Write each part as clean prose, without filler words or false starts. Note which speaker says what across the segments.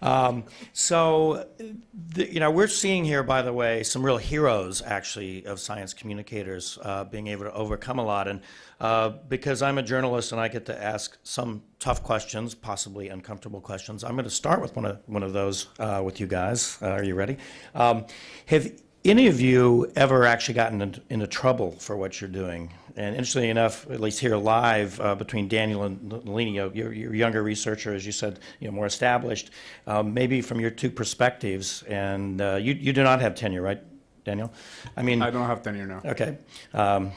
Speaker 1: We're seeing here, by the way, some real heroes, actually, of science communicators being able to overcome a lot. And because I'm a journalist and I get to ask some tough questions, possibly uncomfortable questions, I'm going to start with one of those with you guys. Are you ready? Have any of you ever actually gotten into trouble for what you're doing? And interestingly enough, at least here live, between Daniel and Nalini, you're younger researcher, as you said, more established, maybe from your two perspectives. And you do not have tenure, right, Daniel? I mean,
Speaker 2: I don't have tenure now.
Speaker 1: Okay.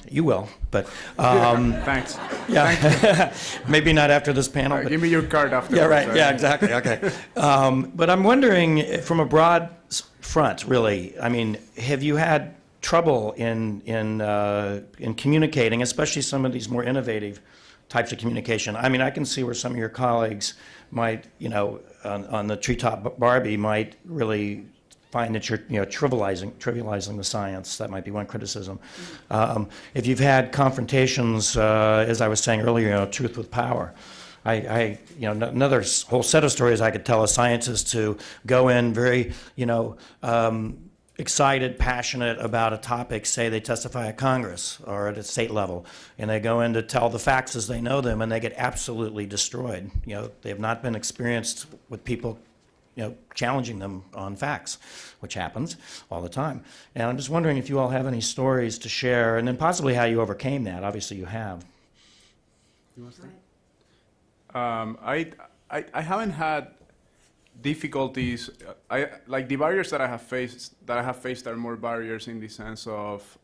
Speaker 1: You will, but...
Speaker 2: Thanks.
Speaker 1: Yeah.
Speaker 2: Thank
Speaker 1: Maybe not after this panel.
Speaker 2: Right, give me your card after.
Speaker 1: Yeah, right. Yeah, exactly. Okay. But I'm wondering, from a broad front, really, I mean, have you had trouble in communicating, especially some of these more innovative types of communication? I mean, I can see where some of your colleagues might, on the treetop Barbie, might really find that you're, trivializing the science. That might be one criticism. If you've had confrontations, as I was saying earlier, truth with power. Another whole set of stories I could tell a scientist to go in very, excited, passionate about a topic, say they testify at Congress or at a state level, and they go in to tell the facts as they know them, and they get absolutely destroyed. They have not been experienced with people, challenging them on facts, which happens all the time. And I'm just wondering if you all have any stories to share, and then possibly how you overcame that. Obviously, you have.
Speaker 2: You want to start? I haven't had difficulties. Like the barriers that I have faced are more barriers in the sense of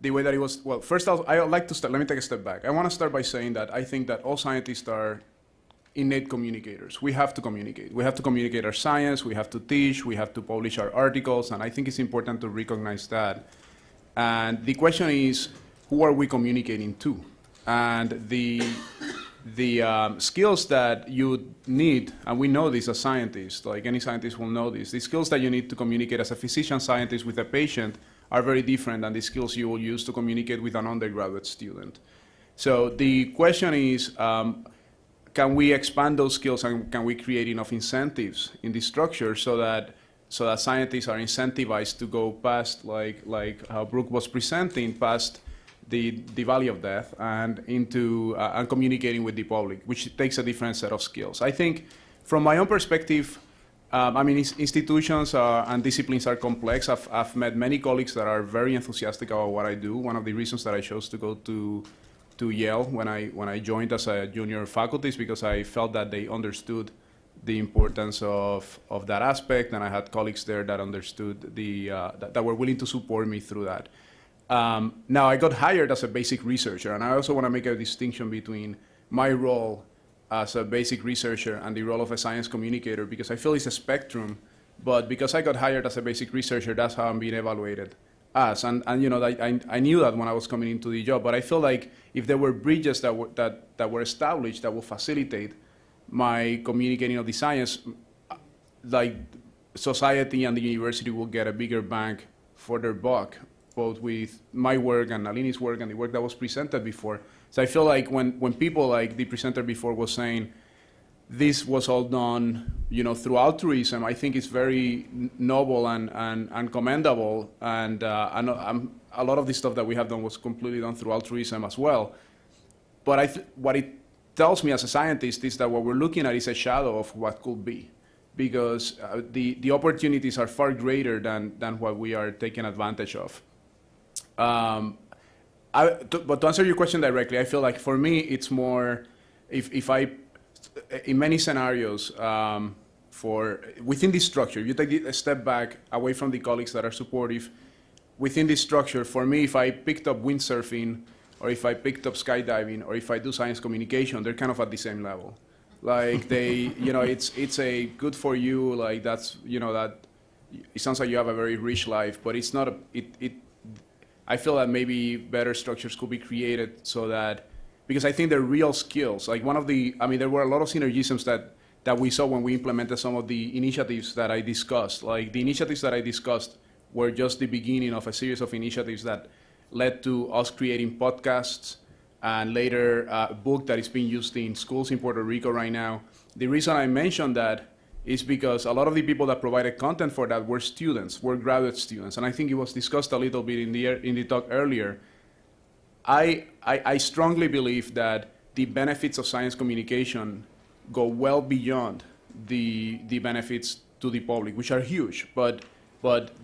Speaker 2: the way that it was. Well, first I would like to start. Let me take a step back. I want to start by saying that I think that all scientists are innate communicators. We have to communicate. We have to communicate our science. We have to teach. We have to publish our articles, and I think it's important to recognize that. And the question is, who are we communicating to? And the skills that you need, and we know this as scientists, like any scientist will know this, the skills that you need to communicate as a physician scientist with a patient are very different than the skills you will use to communicate with an undergraduate student. So the question is, can we expand those skills, and can we create enough incentives in the structure so that scientists are incentivized to go past, like how Brooke was presenting, past the valley of death and into and communicating with the public, which takes a different set of skills. I think, from my own perspective, institutions and disciplines are complex. I've met many colleagues that are very enthusiastic about what I do. One of the reasons that I chose to go to Yale when I joined as a junior faculty is because I felt that they understood the importance of that aspect, and I had colleagues there that understood that were willing to support me through that. Now, I got hired as a basic researcher, and I also want to make a distinction between my role as a basic researcher and the role of a science communicator, because I feel it's a spectrum, but because I got hired as a basic researcher, that's how I'm being evaluated as. And I knew that when I was coming into the job, but I feel like if there were bridges that were established that would facilitate my communicating of the science, like society and the university will get a bigger bang for their buck, both with my work and Nalini's work and the work that was presented before. So I feel like when people like the presenter before was saying this was all done, through altruism, I think it's very noble and commendable. And a lot of the stuff that we have done was completely done through altruism as well. But what it tells me as a scientist is that what we're looking at is a shadow of what could be, because the opportunities are far greater than what we are taking advantage of. But to answer your question directly, I feel like for me it's more if I, in many scenarios, within this structure, you take a step back away from the colleagues that are supportive. Within this structure, for me, if I picked up windsurfing, or if I picked up skydiving, or if I do science communication, they're kind of at the same level. Like they, it's a good for you. Like that's, that it sounds like you have a very rich life, but it's not I feel that maybe better structures could be created so that, because I think they're real skills. Like there were a lot of synergisms that we saw when we implemented some of the initiatives that I discussed. Like the initiatives that I discussed were just the beginning of a series of initiatives that led to us creating podcasts and later a book that is being used in schools in Puerto Rico right now. The reason I mentioned that is because a lot of the people that provided content for that were students, were graduate students. And I think it was discussed a little bit in the talk earlier. I strongly believe that the benefits of science communication go well beyond the benefits to the public, which are huge, but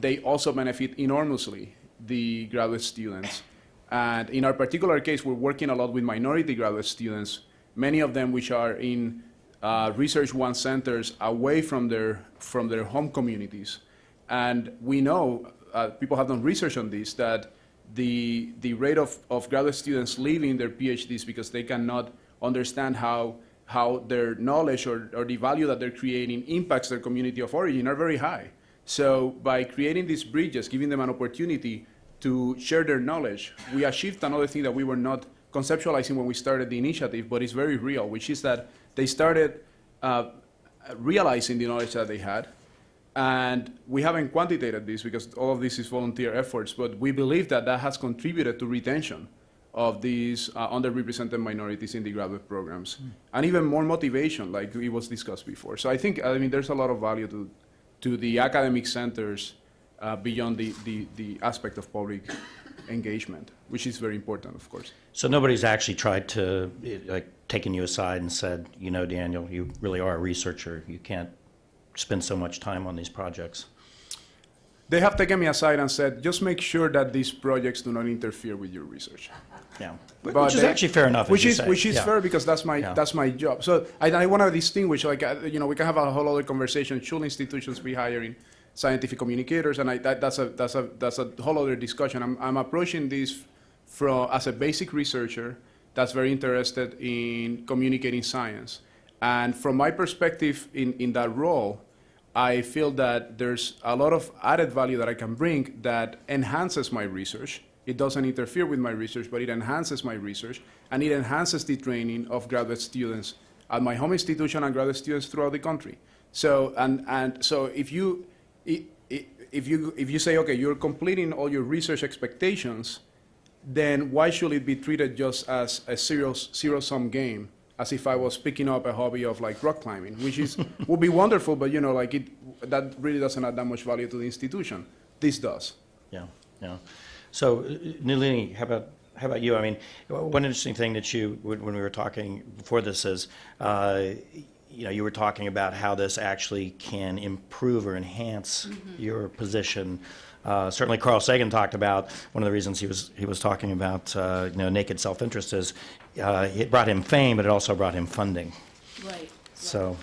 Speaker 2: they also benefit enormously the graduate students. And in our particular case, we're working a lot with minority graduate students, many of them which are in Research One centers away from their home communities. And we know, people have done research on this, that the rate of graduate students leaving their PhDs because they cannot understand how their knowledge or the value that they're creating impacts their community of origin are very high. So by creating these bridges, giving them an opportunity to share their knowledge, we achieved another thing that we were not conceptualizing when we started the initiative, but it's very real, which is that they started realizing the knowledge that they had. And we haven't quantitated this because all of this is volunteer efforts, but we believe that that has contributed to retention of these underrepresented minorities in the graduate programs, and even more motivation, like it was discussed before. So I mean, there's a lot of value to the academic centers beyond the aspect of public engagement, which is very important, of course.
Speaker 1: So nobody's actually tried to, like, taken you aside and said, you know, Daniel, you really are a researcher. You can't spend so much time on these projects.
Speaker 2: They have taken me aside and said, just make sure that these projects do not interfere with your research.
Speaker 1: Yeah, which is actually fair enough.
Speaker 2: Which is fair, because that's my job. So I want to distinguish, like, you know, we can have a whole other conversation. Should institutions be hiring scientific communicators? And that's a whole other discussion. I'm approaching this as a basic researcher that's very interested in communicating science. And from my perspective in that role, I feel that there's a lot of added value that I can bring that enhances my research. It doesn't interfere with my research, but it enhances my research, and it enhances the training of graduate students at my home institution and graduate students throughout the country. So, and so if you say, okay, you're completing all your research expectations, then why should it be treated just as a zero-sum game, as if I was picking up a hobby of, like, rock climbing, which would be wonderful, but, you know, like, that really doesn't add that much value to the institution. This does.
Speaker 1: Yeah, yeah. So, Nalini, how about you? I mean, one interesting thing that when we were talking before this is, you know, you were talking about how this actually can improve or enhance your position. Certainly, Carl Sagan talked about one of the reasons he was talking about you know, naked self-interest is it brought him fame, but it also brought him funding.
Speaker 3: Right.
Speaker 1: So.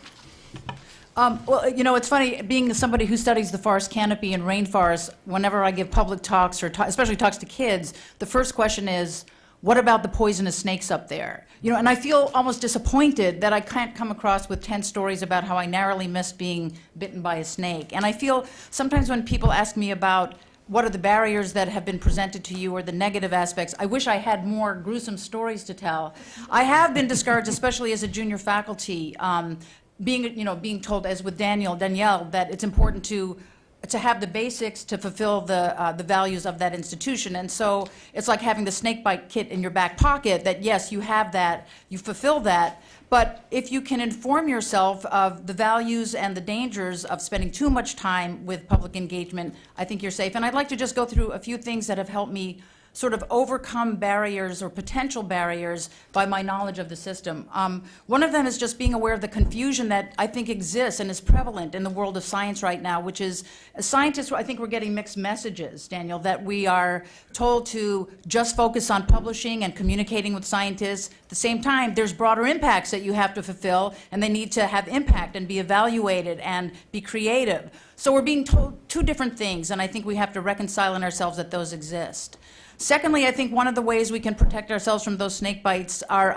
Speaker 3: Well, you know, it's funny, being somebody who studies the forest canopy and rainforests, whenever I give public talks, or especially talks to kids, the first question is, what about the poisonous snakes up there? You know, and I feel almost disappointed that I can't come across with 10 stories about how I narrowly missed being bitten by a snake. And I feel sometimes when people ask me about what are the barriers that have been presented to you or the negative aspects, I wish I had more gruesome stories to tell. I have been discouraged, especially as a junior faculty, being told, as with Danielle, that it's important to have the basics to fulfill the values of that institution. And so it's like having the snake bite kit in your back pocket, that yes, you have that, you fulfill that, but if you can inform yourself of the values and the dangers of spending too much time with public engagement, I think you're safe. And I'd like to just go through a few things that have helped me sort of overcome barriers or potential barriers by my knowledge of the system. One of them is just being aware of the confusion that I think exists and is prevalent in the world of science right now, which is, as scientists, I think we're getting mixed messages, Daniel, that we are told to just focus on publishing and communicating with scientists. At the same time, there's broader impacts that you have to fulfill, and they need to have impact and be evaluated and be creative. So we're being told two different things, and I think we have to reconcile in ourselves that those exist. Secondly, I think one of the ways we can protect ourselves from those snake bites are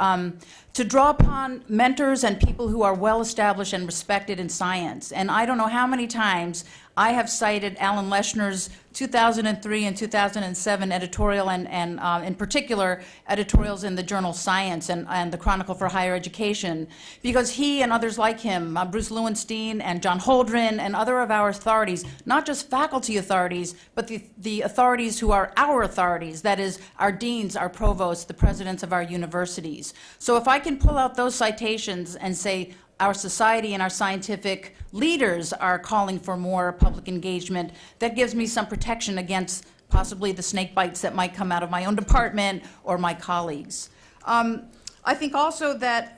Speaker 3: to draw upon mentors and people who are well established and respected in science. And I don't know how many times I have cited Alan Leshner's 2003 and 2007 editorial, and in particular editorials in the journal Science and the Chronicle for Higher Education, because he and others like him, Bruce Lewinstein and John Holdren and other of our authorities, not just faculty authorities, but the authorities who are our authorities, that is our deans, our provosts, the presidents of our universities. So if I can pull out those citations and say, our society and our scientific leaders are calling for more public engagement, that gives me some protection against possibly the snake bites that might come out of my own department or my colleagues. I think also that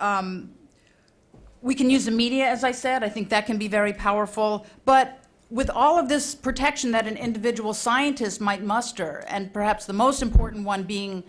Speaker 3: we can use the media, as I said. I think that can be very powerful. But with all of this protection that an individual scientist might muster, and perhaps the most important one being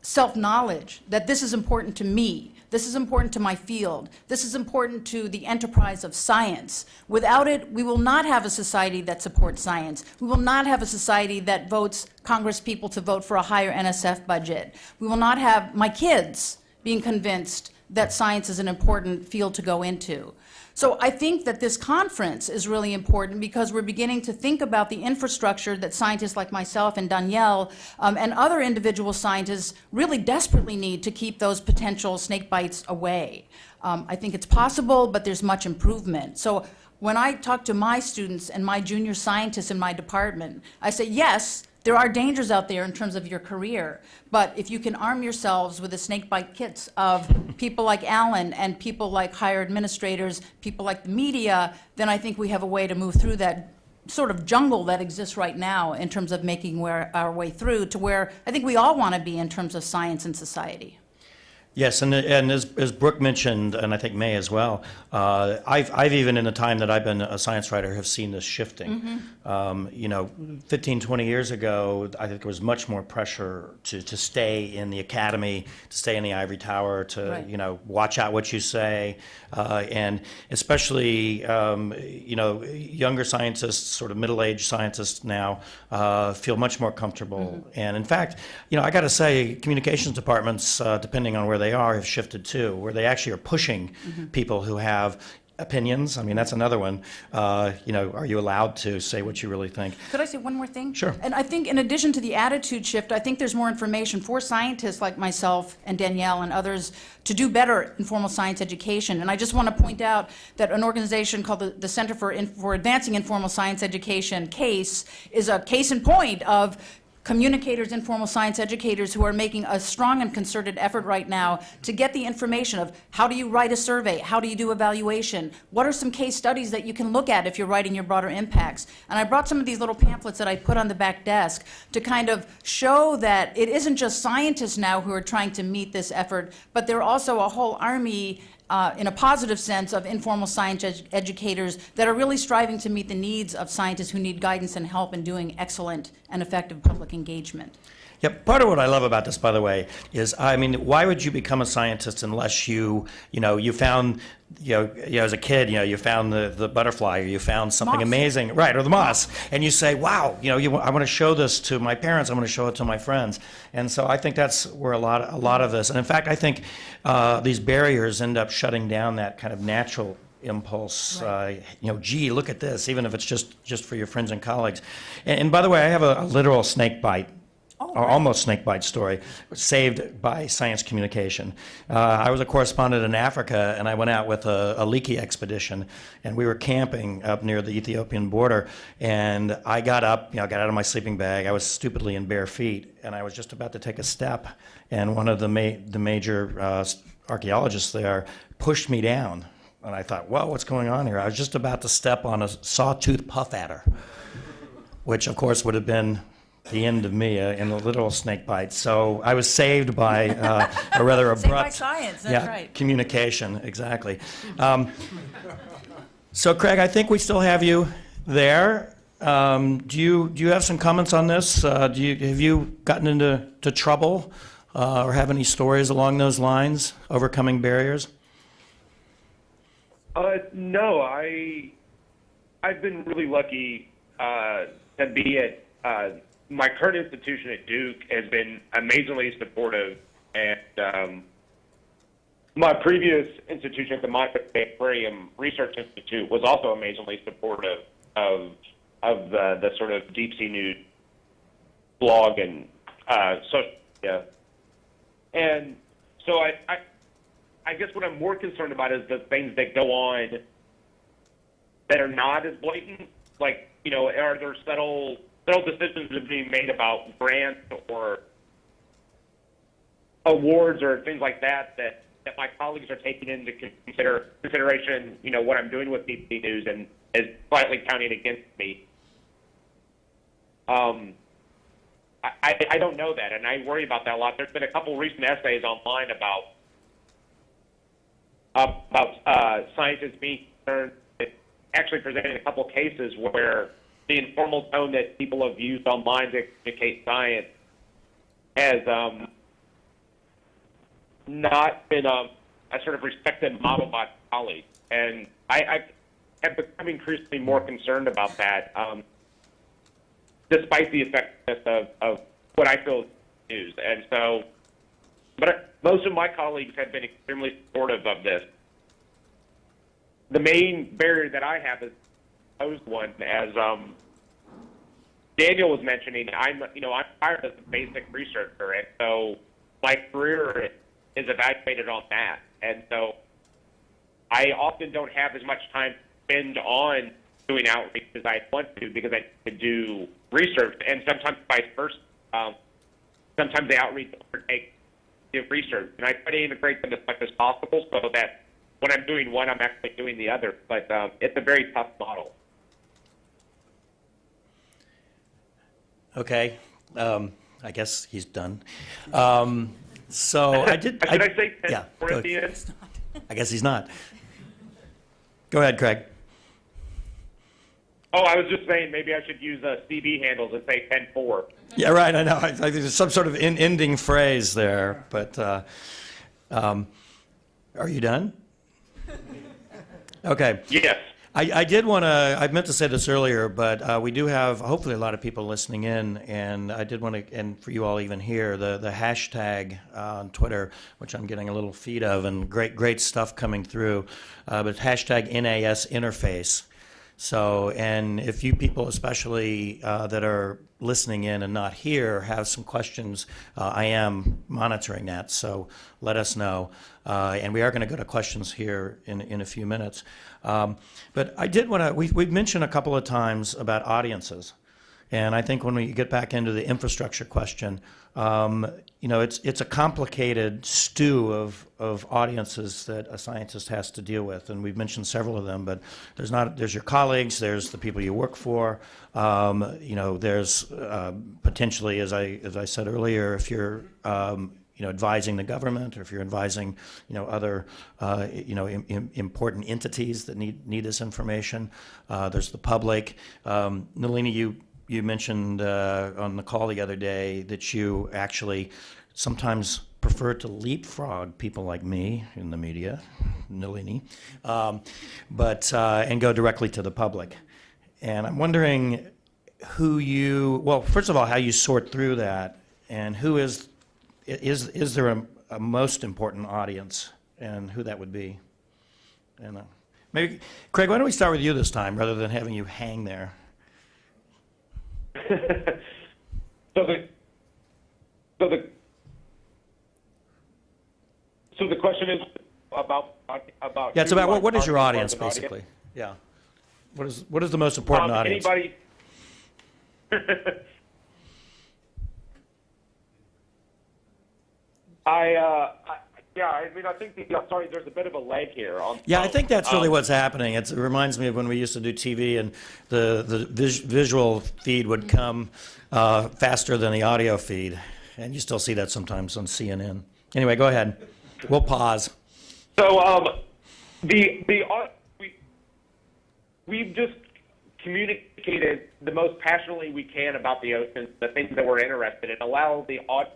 Speaker 3: self-knowledge, that this is important to me, this is important to my field, this is important to the enterprise of science. Without it, we will not have a society that supports science. We will not have a society that votes Congress people to vote for a higher NSF budget. We will not have my kids being convinced that science is an important field to go into. So I think that this conference is really important because we're beginning to think about the infrastructure that scientists like myself and Danielle and other individual scientists really desperately need to keep those potential snake bites away. I think it's possible, but there's much improvement. So when I talk to my students and my junior scientists in my department, I say, yes, there are dangers out there in terms of your career, but if you can arm yourselves with the snake bite kits of people like Alan and people like higher administrators, people like the media, then I think we have a way to move through that sort of jungle that exists right now in terms of making our way through to where I think we all want to be in terms of science and society.
Speaker 1: Yes, and as Brooke mentioned, and I think May as well, I've even in the time that I've been a science writer have seen this shifting. You know, 15, 20 years ago, I think there was much more pressure to stay in the academy, to stay in the ivory tower, to,
Speaker 3: Right.
Speaker 1: you know, watch out what you say. And especially, you know, younger scientists, sort of middle-aged scientists now, feel much more comfortable. And in fact, you know, I got to say, communications departments, depending on where they are, have shifted too, where they actually are pushing people who have opinions. I mean, that's another one. You know, are you allowed to say what you really think?
Speaker 3: Could I say one more thing?
Speaker 1: Sure.
Speaker 3: And I think in addition to the attitude shift, I think there's more information for scientists like myself and Danielle and others to do better informal science education. And I just want to point out that an organization called the Center for Advancing Informal Science Education, CASE, is a case in point of communicators, informal science educators who are making a strong and concerted effort right now to get the information of how do you write a survey, how do you do evaluation, what are some case studies that you can look at if you're writing your broader impacts. And I brought some of these little pamphlets that I put on the back desk to kind of show that it isn't just scientists now who are trying to meet this effort, but there are also a whole army in a positive sense of informal science educators that are really striving to meet the needs of scientists who need guidance and help in doing excellent and effective public engagement.
Speaker 1: Yeah, part of what I love about this, by the way, is, I mean, why would you become a scientist unless you found, as a kid, you found the butterfly, or you found something
Speaker 3: Moss.
Speaker 1: Amazing, right, or the moss, and you say, wow, I want to show this to my parents, I want to show it to my friends. And so I think that's where a lot of this, and in fact, I think these barriers end up shutting down that kind of natural impulse.
Speaker 3: Right.
Speaker 1: Gee, look at this, even if it's just for your friends and colleagues. And by the way, I have a literal snake bite. Or almost snakebite story, saved by science communication. I was a correspondent in Africa, and I went out with a leaky expedition, and we were camping up near the Ethiopian border, and I got up, got out of my sleeping bag. I was stupidly in bare feet, and I was just about to take a step, and one of the major archaeologists there pushed me down, and I thought, whoa, what's going on here? I was just about to step on a sawtooth puff adder, which, of course, would have been the end of me in a literal snake bite. So I was saved by a rather abrupt
Speaker 3: Saved by science, that's right.
Speaker 1: Communication, exactly. So Craig, I think we still have you there. Do you have some comments on this? Have you gotten into trouble or have any stories along those lines, overcoming barriers?
Speaker 4: No, I've been really lucky to be at my current institution at Duke has been amazingly supportive, and my previous institution at the Monterey Aquarium Research Institute was also amazingly supportive of the sort of deep sea nude blog and social media. And so I guess what I'm more concerned about is the things that go on that are not as blatant. Like, are there subtle decisions are being made about grants or awards or things like that that my colleagues are taking into consideration, what I'm doing with BBC News and is slightly counting against me. I don't know that, and I worry about that a lot. There's been a couple recent essays online about scientists being concerned, actually presenting a couple cases where the informal tone that people have used online to communicate science has not been a sort of respected model by colleagues. And I have become increasingly more concerned about that, despite the effectiveness of what I feel is news. And so, but most of my colleagues have been extremely supportive of this. The main barrier that I have is posed one, as Daniel was mentioning. I'm hired as a basic researcher, and so my career is evaluated on that. And so I often don't have as much time to spend on doing outreach as I want to, because I need to do research, and sometimes vice versa. Sometimes the outreach overtakes the research, and I try to integrate them as much as possible so that when I'm doing one, I'm actually doing the other. But it's a very tough model.
Speaker 1: Okay. I guess he's done. So I did.
Speaker 4: Should I say 10
Speaker 1: yeah,
Speaker 4: more at the end?
Speaker 1: I guess he's not. Go ahead, Craig.
Speaker 4: Oh, I was just saying maybe I should use CB handles and say 10-4.
Speaker 1: Yeah, right. I know. I think there's some sort of ending phrase there. But are you done? Okay.
Speaker 4: Yes.
Speaker 1: I did want to, I meant to say this earlier, but we do have hopefully a lot of people listening in, and I did want to, and for you all even here, the hashtag on Twitter, which I'm getting a little feed of, and great stuff coming through, but hashtag NAS interface. So, and if you people especially that are listening in and not here have some questions, I am monitoring that, so let us know. And we are going to go to questions here in a few minutes. But I did want to, we've mentioned a couple of times about audiences. And I think when we get back into the infrastructure question, it's a complicated stew of audiences that a scientist has to deal with, and we've mentioned several of them. But there's your colleagues, there's the people you work for, there's potentially, as I said earlier, if you're advising the government, or if you're advising other important entities that need this information. There's the public. Nalini, you mentioned on the call the other day that you actually sometimes prefer to leapfrog people like me in the media, Nalini, and go directly to the public. And I'm wondering first of all, how you sort through that, and who is there a most important audience, and who that would be? And maybe, Craig, why don't we start with you this time rather than having you hang there?
Speaker 4: So the question is about
Speaker 1: yeah, it's about what is your audience basically? Yeah, what is the most important audience?
Speaker 4: Anybody. I think there's a bit of a lag here.
Speaker 1: I think that's really what's happening. It reminds me of when we used to do TV, and the visual feed would come faster than the audio feed, and you still see that sometimes on CNN. Anyway, go ahead. We'll pause.
Speaker 4: So we've just communicated the most passionately we can about the oceans, the things that we're interested in, allow the audience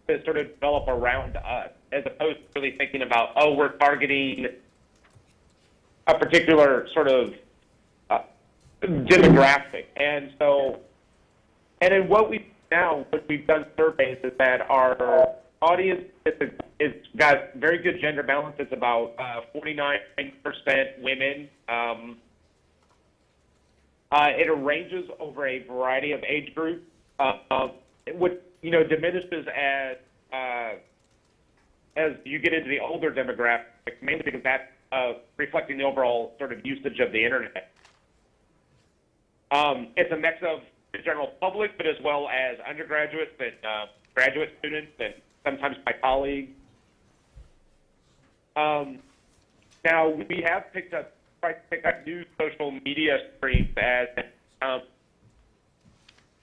Speaker 4: to sort of develop around us, as opposed to really thinking about, we're targeting a particular sort of demographic. And then what we've done surveys is that our audience is got very good gender balance. It's about 49% women. It ranges over a variety of age groups, which diminishes as you get into the older demographic, mainly because that's reflecting the overall sort of usage of the internet. It's a mix of the general public, but as well as undergraduates and graduate students, and sometimes my colleagues. Now we have tried to pick up new social media streams as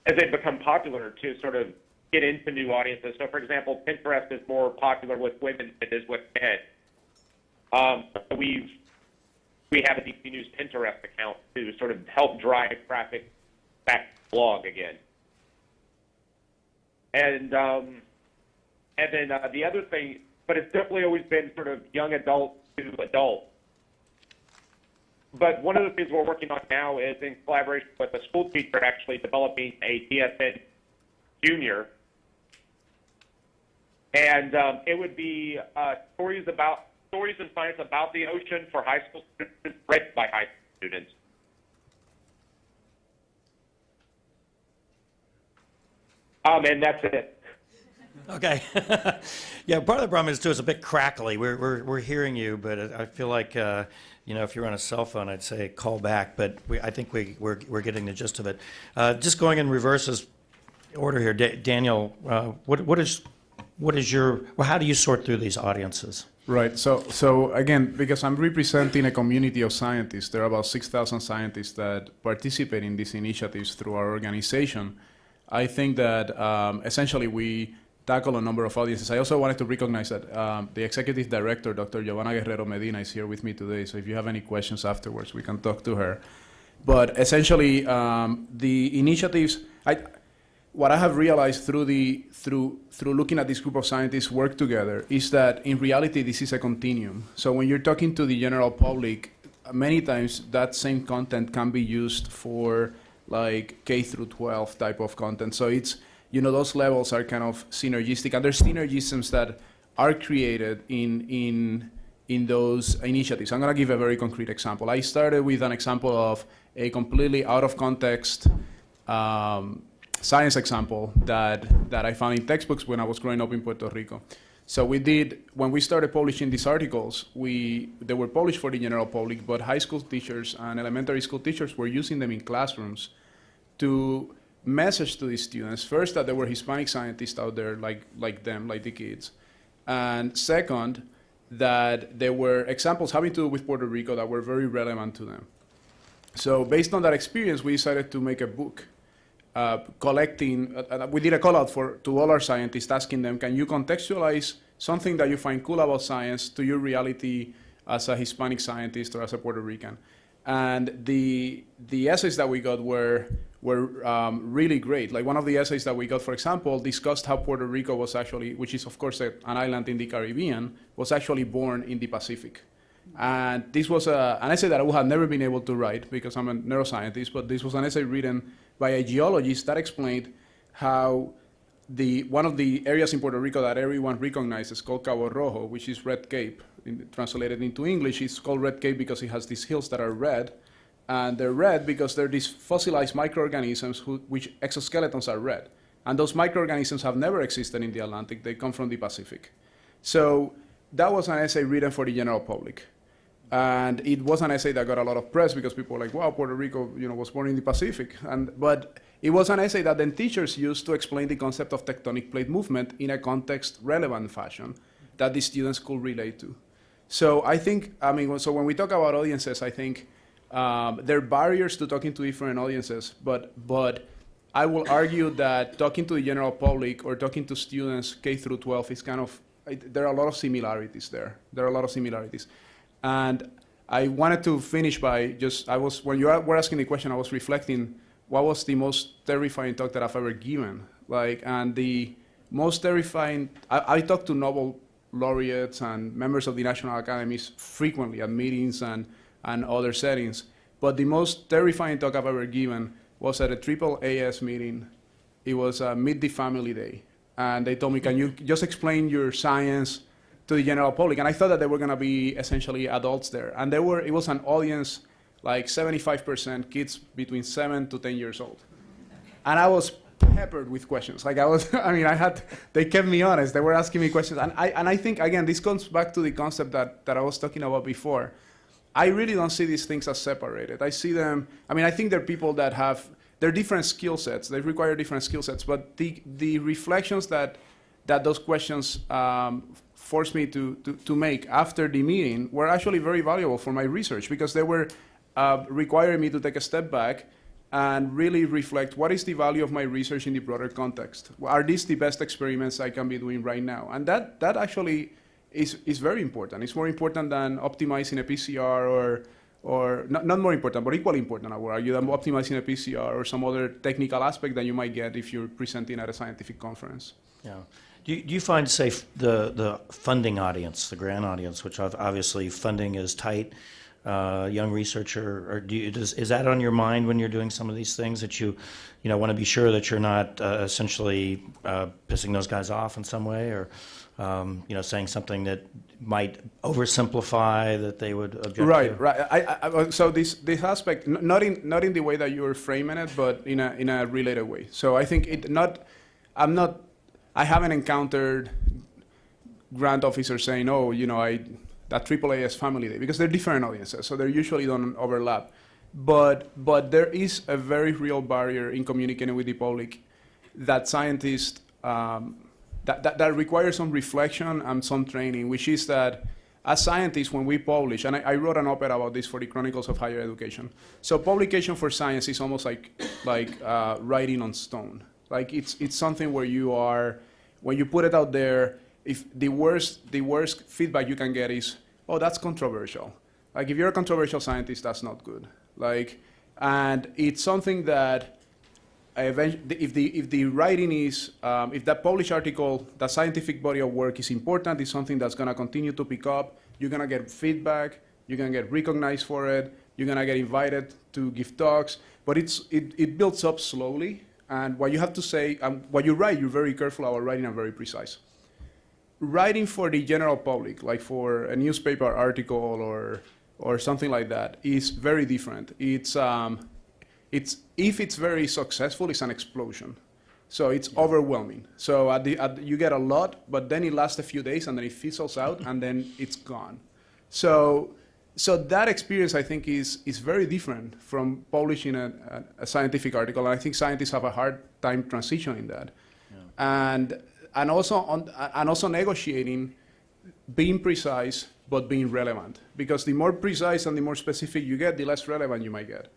Speaker 4: they become popular to sort of get into new audiences. So, for example, Pinterest is more popular with women than it is with men. We have a DC News Pinterest account to sort of help drive traffic back to the blog again. And then the other thing, but it's definitely always been sort of young adult to adult. But one of the things we're working on now is in collaboration with a school teacher actually developing a DSN Junior. And it would be stories and science about the ocean for high school students, read by high school students. And that's it.
Speaker 1: Okay. Yeah, part of the problem is too, it's a bit crackly. We're hearing you, but I feel like if you're on a cell phone, I'd say call back. But I think we're getting the gist of it. Just going in reverse order here, Daniel. How do you sort through these audiences?
Speaker 2: Right. So again, because I'm representing a community of scientists, there are about 6,000 scientists that participate in these initiatives through our organization. I think that essentially we tackle a number of audiences. I also wanted to recognize that the executive director, Dr. Giovanna Guerrero Medina, is here with me today. So if you have any questions afterwards, we can talk to her. But essentially, the initiatives, what I have realized through looking at this group of scientists work together is that in reality, this is a continuum. So when you're talking to the general public, many times that same content can be used for like K through 12 type of content. So it's, those levels are kind of synergistic, and there's synergisms that are created in those initiatives. I'm going to give a very concrete example. I started with an example of a completely out of context science example that I found in textbooks when I was growing up in Puerto Rico. So when we started publishing these articles, they were published for the general public, but high school teachers and elementary school teachers were using them in classrooms to message to the students, first, that there were Hispanic scientists out there like them, like the kids. And second, that there were examples having to do with Puerto Rico that were very relevant to them. So based on that experience, we decided to make a book collecting, we did a call out to all our scientists asking them, can you contextualize something that you find cool about science to your reality as a Hispanic scientist or as a Puerto Rican? And the essays that we got were really great. Like one of the essays that we got, for example, discussed how Puerto Rico was actually, which is of course an island in the Caribbean, was actually born in the Pacific. And this was an essay that I would have never been able to write because I'm a neuroscientist, but this was an essay written by a geologist that explained how one of the areas in Puerto Rico that everyone recognizes called Cabo Rojo, which is Red Cape, translated into English, it's called Red Cape because it has these hills that are red. And they're red because they're these fossilized microorganisms which exoskeletons are red. And those microorganisms have never existed in the Atlantic. They come from the Pacific. So that was an essay written for the general public. And it was an essay that got a lot of press because people were like, wow, Puerto Rico was born in the Pacific. But it was an essay that then teachers used to explain the concept of tectonic plate movement in a context-relevant fashion that the students could relate to. So I think, so when we talk about audiences, I think there are barriers to talking to different audiences, but I will argue that talking to the general public or talking to students K through 12 is there are a lot of similarities there. There are a lot of similarities. And I wanted to finish by when you were asking the question, I was reflecting what was the most terrifying talk that I've ever given. And the most terrifying, I talk to Nobel laureates and members of the national academies frequently at meetings and other settings. But the most terrifying talk I've ever given was at a AAAS meeting. It was Meet the Family Day. And they told me, can you just explain your science to the general public? And I thought that there were going to be essentially adults there. And it was an audience like 75% kids between 7 to 10 years old. And I was peppered with questions. They kept me honest. They were asking me questions. And I think, again, this comes back to the concept that I was talking about before. I really don't see these things as separated. I see them, I think they're people that they're different skill sets. They require different skill sets. But the reflections that those questions forced me to make after the meeting were actually very valuable for my research, because they were requiring me to take a step back and really reflect what is the value of my research in the broader context. Are these the best experiments I can be doing right now? And that actually is very important. It's more important than optimizing a PCR or not more important, but equally important, I would argue, than optimizing a PCR or some other technical aspect that you might get if you're presenting at a scientific conference.
Speaker 1: Yeah. Do you find, say, the funding audience, the grant audience, which obviously funding is tight, young researcher, or is that on your mind when you're doing some of these things, that you want to be sure that you're not essentially pissing those guys off in some way, or saying something that might oversimplify that they would object to?
Speaker 2: Right. So this aspect, not in the way that you were framing it, but in a related way. So I think I haven't encountered grant officers saying, that AAA is Family Day, because they're different audiences, so they usually don't overlap. But there is a very real barrier in communicating with the public that scientists, that requires some reflection and some training, which is that as scientists, when we publish, and I wrote an op-ed about this for the Chronicles of Higher Education. So publication for science is almost like writing on stone. Like it's something where when you put it out there, if the worst feedback you can get is, oh, that's controversial. Like if you're a controversial scientist, that's not good. And it's something that if the writing is, if that published article, that scientific body of work is important, it's something that's going to continue to pick up, you're going to get feedback, you're going to get recognized for it, you're going to get invited to give talks, but it builds up slowly. And what you have to say, what you write, you're very careful about writing and very precise. Writing for the general public, like for a newspaper article or something like that, is very different. If it's very successful, it's an explosion. So it's overwhelming. So you get a lot, but then it lasts a few days, and then it fizzles out, and then it's gone. So that experience, I think, is very different from publishing a scientific article. And I think scientists have a hard time transitioning that. Yeah. And also negotiating, being precise but being relevant, because the more precise and the more specific you get, the less relevant you might get.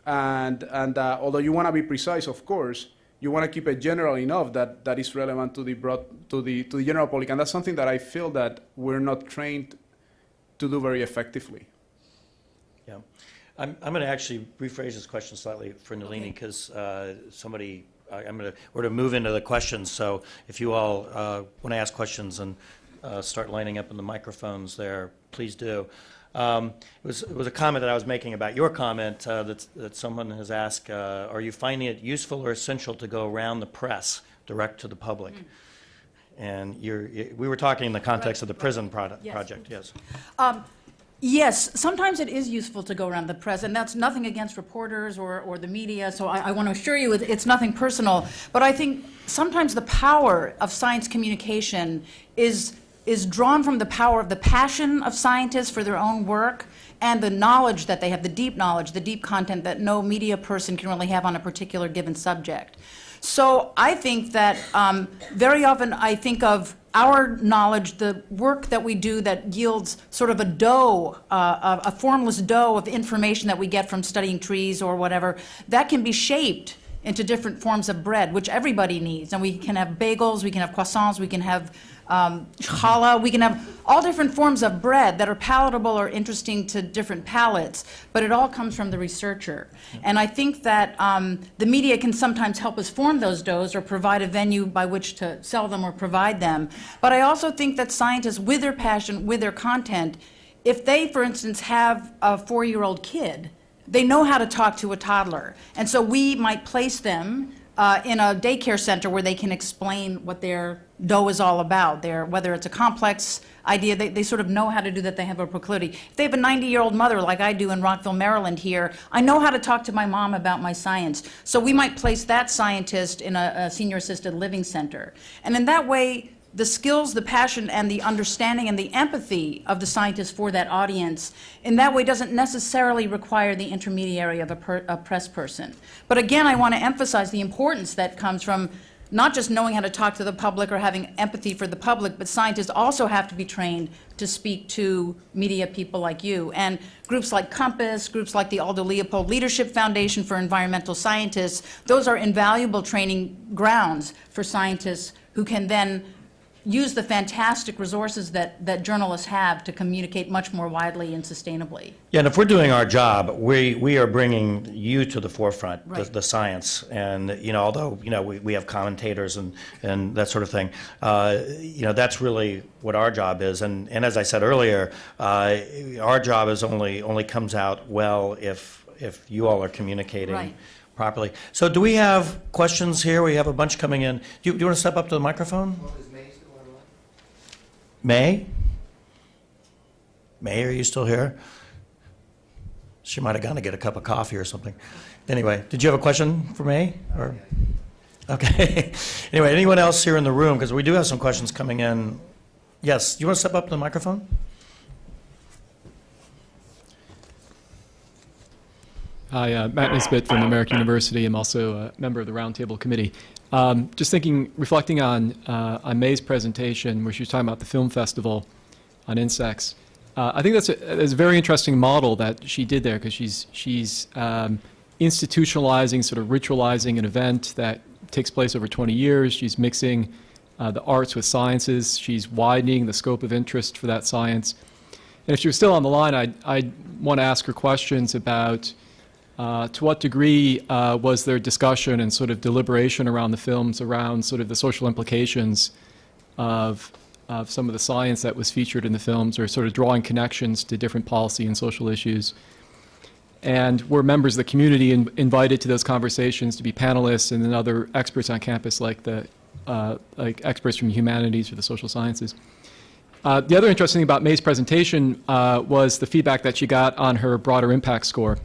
Speaker 2: And although you want to be precise, of course, you want to keep it general enough that is relevant to the general public, and that's something that I feel that we're not trained to do very effectively.
Speaker 1: Yeah, I'm going to actually rephrase this question slightly for Nalini, because we're going to move into the questions. So if you all want to ask questions and start lining up in the microphones there, please do. It was a comment that I was making about your comment that someone has asked, are you finding it useful or essential to go around the press, direct to the public? And we were talking in the context of the prison project, yes.
Speaker 3: Yes, sometimes it is useful to go around the press, and that's nothing against reporters or the media, so I want to assure you it's nothing personal. But I think sometimes the power of science communication is drawn from the power of the passion of scientists for their own work and the knowledge that they have, the deep knowledge, the deep content that no media person can really have on a particular given subject. So I think that very often I think of our knowledge, the work that we do that yields sort of a dough, a formless dough of information that we get from studying trees or whatever, that can be shaped into different forms of bread, which everybody needs. And we can have bagels, we can have croissants, we can have challah, we can have all different forms of bread that are palatable or interesting to different palates, but it all comes from the researcher. And I think that the media can sometimes help us form those doughs or provide a venue by which to sell them or provide them. But I also think that scientists, with their passion, with their content, if they, for instance, have a 4-year-old kid, they know how to talk to a toddler. And so we might place them in a daycare center where they can explain what their dough is all about. Whether it's a complex idea, they sort of know how to do that. They have a proclivity. If they have a 90-year-old mother like I do in Rockville, Maryland here, I know how to talk to my mom about my science. So we might place that scientist in a senior assisted living center. And in that way, the skills, the passion, and the understanding and the empathy of the scientist for that audience, in that way doesn't necessarily require the intermediary of a press person. But again, I want to emphasize the importance that comes from not just knowing how to talk to the public or having empathy for the public, but scientists also have to be trained to speak to media people like you. And groups like Compass, groups like the Aldo Leopold Leadership Foundation for Environmental Scientists, those are invaluable training grounds for scientists who can then use the fantastic resources that journalists have to communicate much more widely and sustainably.
Speaker 1: Yeah, and if we're doing our job, we are bringing you to the forefront,
Speaker 3: Right.
Speaker 1: the science, and although we have commentators and that sort of thing, that's really what our job is. And as I said earlier, our job is only comes out well if you all are communicating.
Speaker 3: Right.
Speaker 1: Properly. So do we have questions here? We have a bunch coming in. Do you want to step up to the microphone? May? May, are you still here? She might have gone to get a cup of coffee or something. Anyway, did you have a question for May? Or? Okay. Anyway, anyone else here in the room? Because we do have some questions coming in. Yes, you want to step up to the microphone?
Speaker 5: Hi, Matt Nisbet from American University. I'm also a member of the Roundtable Committee. Just thinking, reflecting on May's presentation, where she was talking about the film festival on insects. I think that's a very interesting model that she did there, because she's institutionalizing, sort of ritualizing an event that takes place over 20 years. She's mixing the arts with sciences. She's widening the scope of interest for that science. And if she was still on the line, I'd want to ask her questions about to what degree was there discussion and sort of deliberation around the films, around sort of the social implications of some of the science that was featured in the films, or sort of drawing connections to different policy and social issues? And were members of the community invited to those conversations to be panelists, and then other experts on campus, like experts from humanities or the social sciences? The other interesting thing about May's presentation was the feedback that she got on her broader impact score.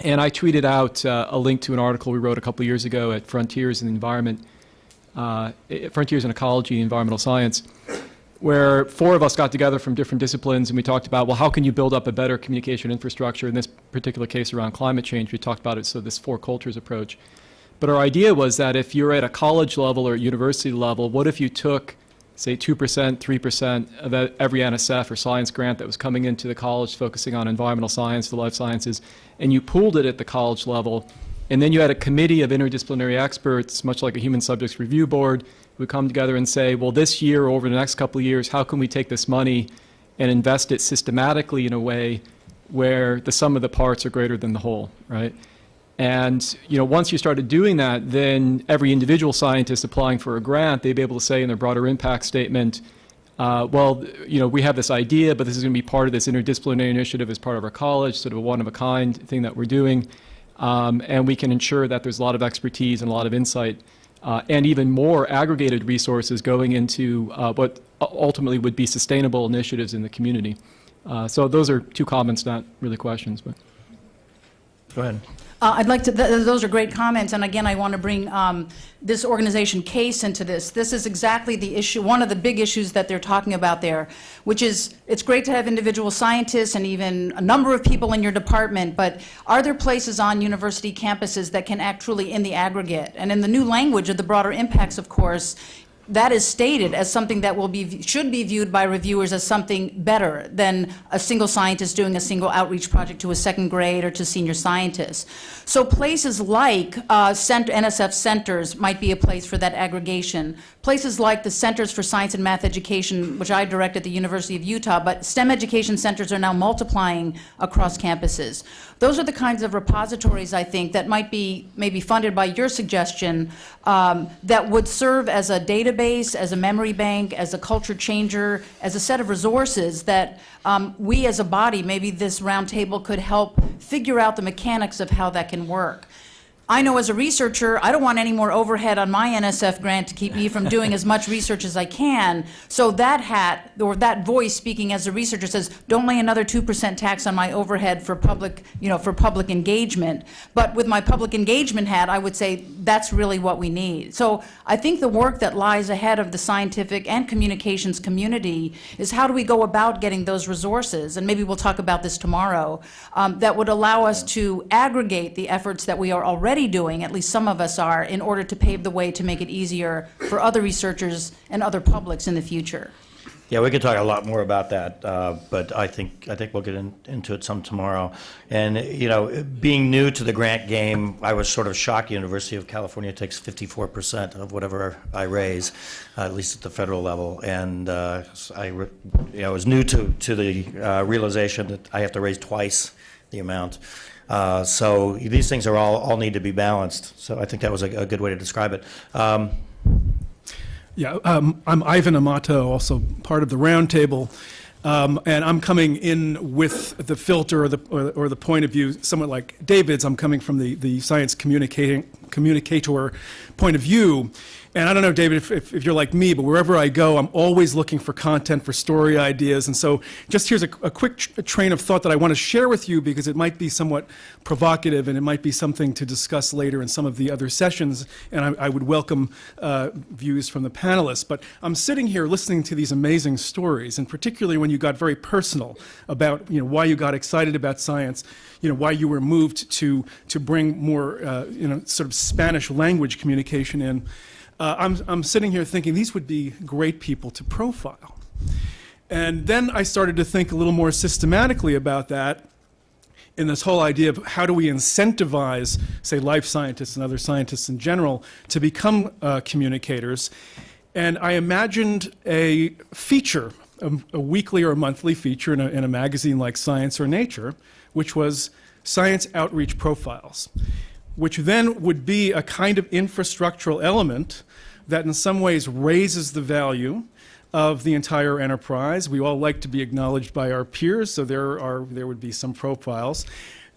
Speaker 5: And I tweeted out a link to an article we wrote a couple of years ago at Frontiers in the Environment, Frontiers in Ecology and Environmental Science, where 4 of us got together from different disciplines, and we talked about, well, how can you build up a better communication infrastructure? In this particular case around climate change, we talked about it, so this 4 cultures approach. But our idea was that if you're at a college level or university level, what if you took, say, 2%, 3% of every NSF or science grant that was coming into the college focusing on environmental science, the life sciences, and you pooled it at the college level, and then you had a committee of interdisciplinary experts, much like a human subjects review board, who would come together and say, well, this year or over the next couple of years, how can we take this money and invest it systematically in a way where the sum of the parts are greater than the whole, right? And once you started doing that, then every individual scientist applying for a grant, they'd be able to say in their broader impact statement, well, we have this idea, but this is going to be part of this interdisciplinary initiative as part of our college, sort of a one-of-a-kind thing that we're doing. And we can ensure that there's a lot of expertise and a lot of insight, and even more aggregated resources going into what ultimately would be sustainable initiatives in the community. So those are 2 comments, not really questions. But
Speaker 1: Go ahead.
Speaker 3: I'd like to, those are great comments, and again, I want to bring this organization CASE into this. This is exactly the issue, one of the big issues that they're talking about there, which is, it's great to have individual scientists and even a number of people in your department, but are there places on university campuses that can act truly in the aggregate? And in the new language of the broader impacts, of course, that is stated as something that should be viewed by reviewers as something better than a single scientist doing a single outreach project to a 2nd grade or to senior scientists. So places like NSF centers might be a place for that aggregation. Places like the Centers for Science and Math Education, which I direct at the University of Utah, but STEM education centers are now multiplying across campuses. Those are the kinds of repositories, I think, that might be maybe funded by your suggestion, that would serve as a database, as a memory bank, as a culture changer, as a set of resources that we as a body, maybe this round table could help figure out the mechanics of how that can work. I know as a researcher, I don't want any more overhead on my NSF grant to keep me from doing as much research as I can. So that hat, or that voice speaking as a researcher, says, don't lay another 2% tax on my overhead for public, for public engagement. But with my public engagement hat, I would say that's really what we need. So I think the work that lies ahead of the scientific and communications community is, how do we go about getting those resources, and maybe we'll talk about this tomorrow, that would allow us to aggregate the efforts that we are already already doing, at least some of us are, in order to pave the way to make it easier for other researchers and other publics in the future?
Speaker 1: Yeah, we could talk a lot more about that, but I think we'll get into it some tomorrow. And being new to the grant game, I was sort of shocked. University of California takes 54% of whatever I raise, at least at the federal level. And I was new to the realization that I have to raise twice the amount. So these things are all need to be balanced. So I think that was a good way to describe it.
Speaker 6: Yeah, I'm Ivan Amato, also part of the roundtable, and I'm coming in with the filter or the point of view somewhat like David's. I'm coming from the science communicator point of view. And I don't know, David, if you're like me, but wherever I go, I'm always looking for content, for story ideas. And so just here's a quick train of thought that I want to share with you because it might be somewhat provocative and it might be something to discuss later in some of the other sessions. And I would welcome views from the panelists. But I'm sitting here listening to these amazing stories, and particularly when you got very personal about why you got excited about science, why you were moved to bring more sort of Spanish language communication in. I'm sitting here thinking these would be great people to profile. And then I started to think a little more systematically about that in this whole idea of how do we incentivize, say, life scientists and other scientists in general to become communicators. And I imagined a feature, a weekly or a monthly feature in a magazine like Science or Nature, which was science outreach profiles, which then would be a kind of infrastructural element that in some ways raises the value of the entire enterprise. We all like to be acknowledged by our peers, so there would be some profiles.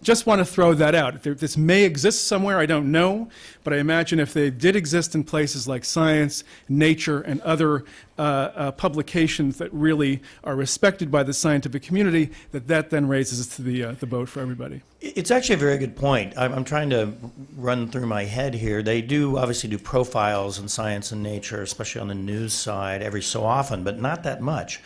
Speaker 6: Just want to throw that out. This may exist somewhere, I don't know, but I imagine if they did exist in places like Science, Nature, and other publications that really are respected by the scientific community, that then raises to the boat for everybody.
Speaker 1: It's actually a very good point. I'm trying to run through my head here. They do obviously do profiles in Science and Nature, especially on the news side, every so often, but not that much.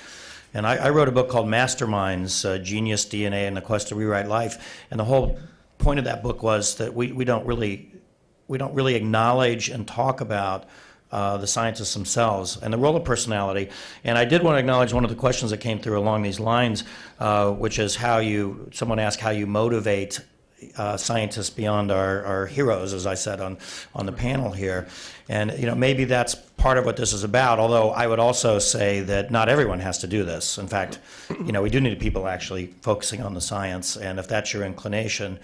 Speaker 1: And I wrote a book called Masterminds, Genius, DNA, and the Quest to Rewrite Life. And the whole point of that book was that we don't really acknowledge and talk about the scientists themselves and the role of personality. And I did want to acknowledge one of the questions that came through along these lines, which is someone asked how you motivate scientists beyond our heroes, as I said on the panel here. And maybe that's part of what this is about, although I would also say that not everyone has to do this. In fact, we do need people actually focusing on the science, and if that's your inclination,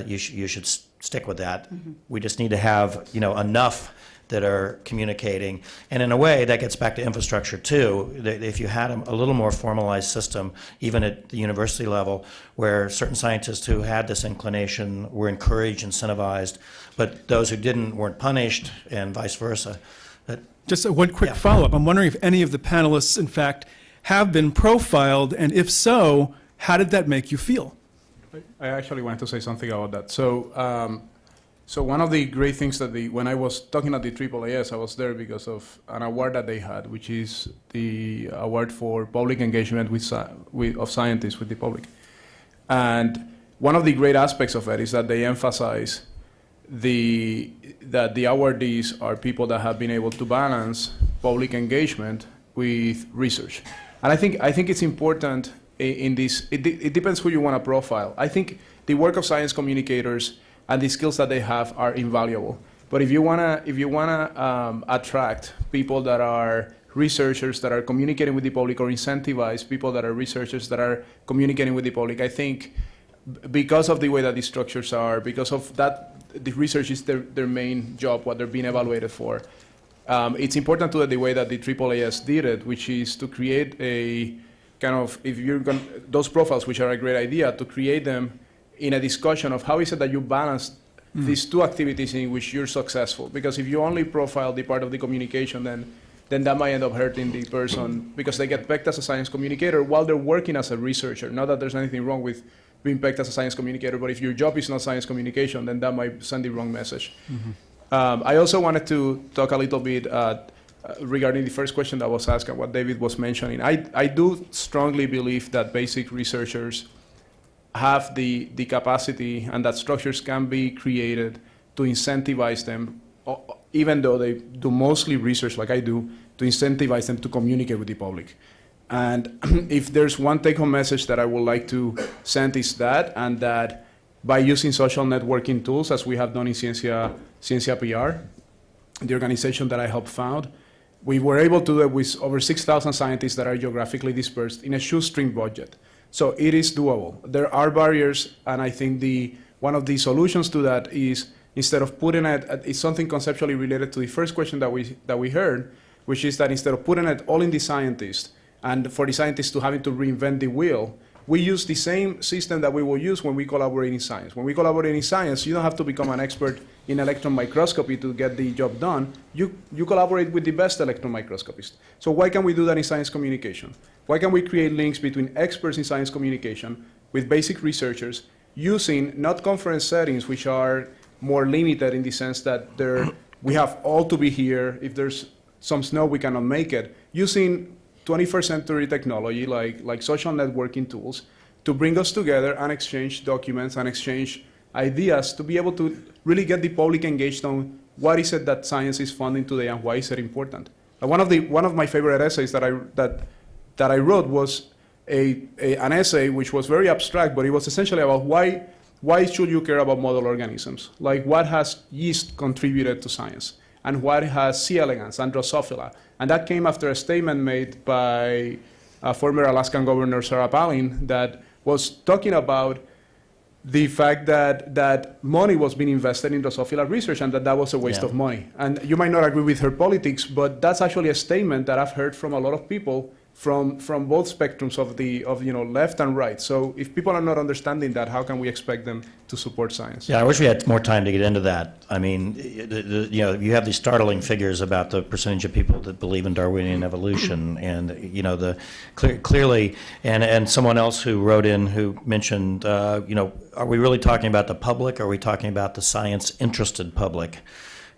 Speaker 1: you should stick with that. Mm-hmm. We just need to have enough that are communicating. And in a way, that gets back to infrastructure too. If you had a little more formalized system, even at the university level, where certain scientists who had this inclination were encouraged, incentivized, but those who didn't weren't punished, and vice versa.
Speaker 6: Just one quick follow-up. I'm wondering if any of the panelists, in fact, have been profiled, and if so, how did that make you feel?
Speaker 2: I actually wanted to say something about that. So one of the great things that when I was talking at the AAAS, I was there because of an award that they had, which is the award for public engagement of scientists with the public. And one of the great aspects of it is that they emphasize that the awardees are people that have been able to balance public engagement with research. And I think it's important in this. It depends who you want to profile. I think the work of science communicators and the skills that they have are invaluable. But if you wanna attract people that are researchers that are communicating with the public, or incentivize people that are researchers that are communicating with the public, I think because of the way that the structures are, because of that, the research is their main job, what they're being evaluated for. It's important to do it the way that the AAAS did it, which is to create a kind of, those profiles, which are a great idea, to create them in a discussion of how is it that you balance these two activities in which you're successful. Because if you only profile the part of the communication, then that might end up hurting the person because they get pegged as a science communicator while they're working as a researcher. Not that there's anything wrong with being pegged as a science communicator, but if your job is not science communication, then that might send the wrong message. Mm-hmm. I also wanted to talk a little bit regarding the first question that was asked and what David was mentioning. I do strongly believe that basic researchers have the capacity and that structures can be created to incentivize them, even though they do mostly research like I do, to incentivize them to communicate with the public. And if there's one take-home message that I would like to send is that, and that by using social networking tools, as we have done in Ciencia PR, the organization that I helped found, we were able to do it with over 6,000 scientists that are geographically dispersed in a shoestring budget. So it is doable. There are barriers, and I think one of the solutions to that is, instead of putting it's something conceptually related to the first question that we heard, which is that instead of putting it all in the scientist, and for the scientists to having to reinvent the wheel, we use the same system that we will use when we collaborate in science. When we collaborate in science, you don't have to become an expert in electron microscopy to get the job done. You collaborate with the best electron microscopists. So why can't we do that in science communication? Why can't we create links between experts in science communication with basic researchers using not conference settings, which are more limited in the sense that we have all to be here. If there's some snow, we cannot make it. Using 21st century technology like social networking tools to bring us together and exchange documents and exchange ideas to be able to really get the public engaged on what is it that science is funding today and why is it important. One of my favorite essays that I wrote was an essay which was very abstract, but it was essentially about why should you care about model organisms? Like, what has yeast contributed to science? And what has C. elegans and Drosophila? And that came after a statement made by former Alaskan Governor Sarah Palin that was talking about the fact that money was being invested in Drosophila research and that was a waste of money. And you might not agree with her politics, but that's actually a statement that I've heard from a lot of people from both spectrums of left and right. So if people are not understanding that, how can we expect them to support science?
Speaker 1: Yeah, I wish we had more time to get into that. I mean, you have these startling figures about the percentage of people that believe in Darwinian evolution, and clearly, and someone else who wrote in who mentioned, are we really talking about the public? Or are we talking about the science-interested public?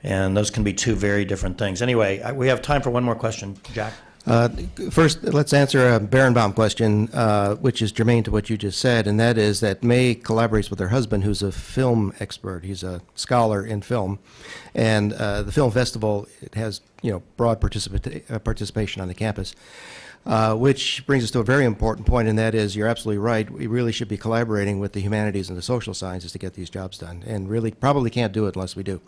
Speaker 1: And those can be two very different things. Anyway, we have time for one more question, Jack.
Speaker 7: First, let's answer a Berenbaum question, which is germane to what you just said, and that is that May collaborates with her husband, who's a film expert. He's a scholar in film, and the film festival, it has broad participation on the campus, which brings us to a very important point, and that is, you're absolutely right, we really should be collaborating with the humanities and the social sciences to get these jobs done, and really probably can't do it unless we do.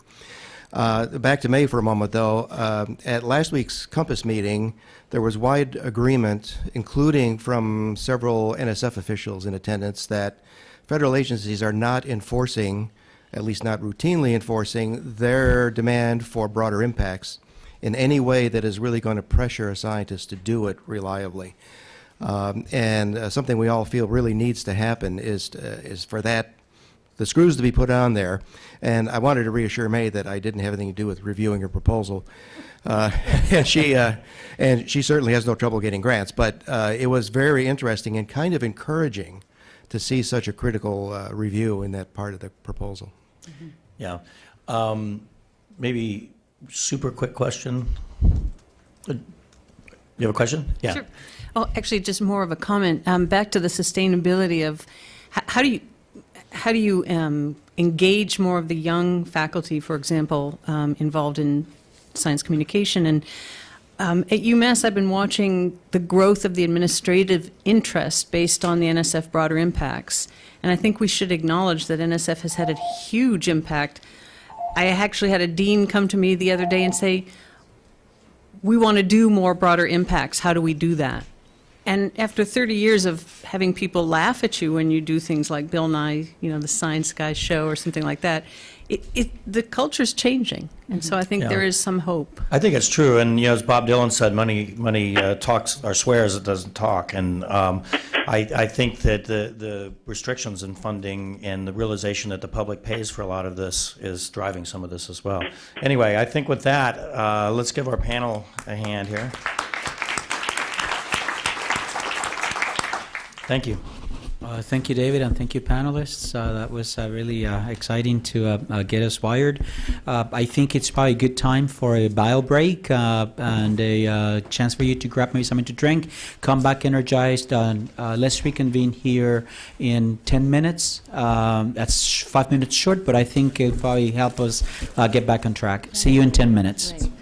Speaker 7: Back to May for a moment, though. At last week's Compass meeting, there was wide agreement, including from several NSF officials in attendance, that federal agencies are not enforcing, at least not routinely enforcing, their demand for broader impacts in any way that is really going to pressure a scientist to do it reliably. And something we all feel really needs to happen is for that, the screws to be put on there. And I wanted to reassure May that I didn't have anything to do with reviewing her proposal. And she certainly has no trouble getting grants. But it was very interesting and kind of encouraging to see such a critical review in that part of the proposal.
Speaker 3: Mm-hmm.
Speaker 1: Yeah. Maybe super quick question. You have a question? Yeah.
Speaker 8: Sure. Well, actually, just more of a comment. Back to the sustainability of how do you engage more of the young faculty, for example, involved in science communication? And at UMass, I've been watching the growth of the administrative interest based on the NSF broader impacts. And I think we should acknowledge that NSF has had a huge impact. I actually had a dean come to me the other day and say, we want to do more broader impacts. How do we do that? And after 30 years of having people laugh at you when you do things like Bill Nye, the Science Guy show or something like that, the culture's changing. And so I think there is some hope.
Speaker 1: I think it's true. And as Bob Dylan said, money talks or swears, it doesn't talk. And I think that the restrictions in funding and the realization that the public pays for a lot of this is driving some of this as well. Anyway, I think with that, let's give our panel a hand here. Thank you.
Speaker 9: Thank you, David, and thank you, panelists. That was really exciting to get us wired. I think it's probably a good time for a bio break and a chance for you to grab maybe something to drink, come back energized. Let's reconvene here in 10 minutes. That's 5 minutes short, but I think it'll probably help us get back on track. See you in 10 minutes.
Speaker 3: Great.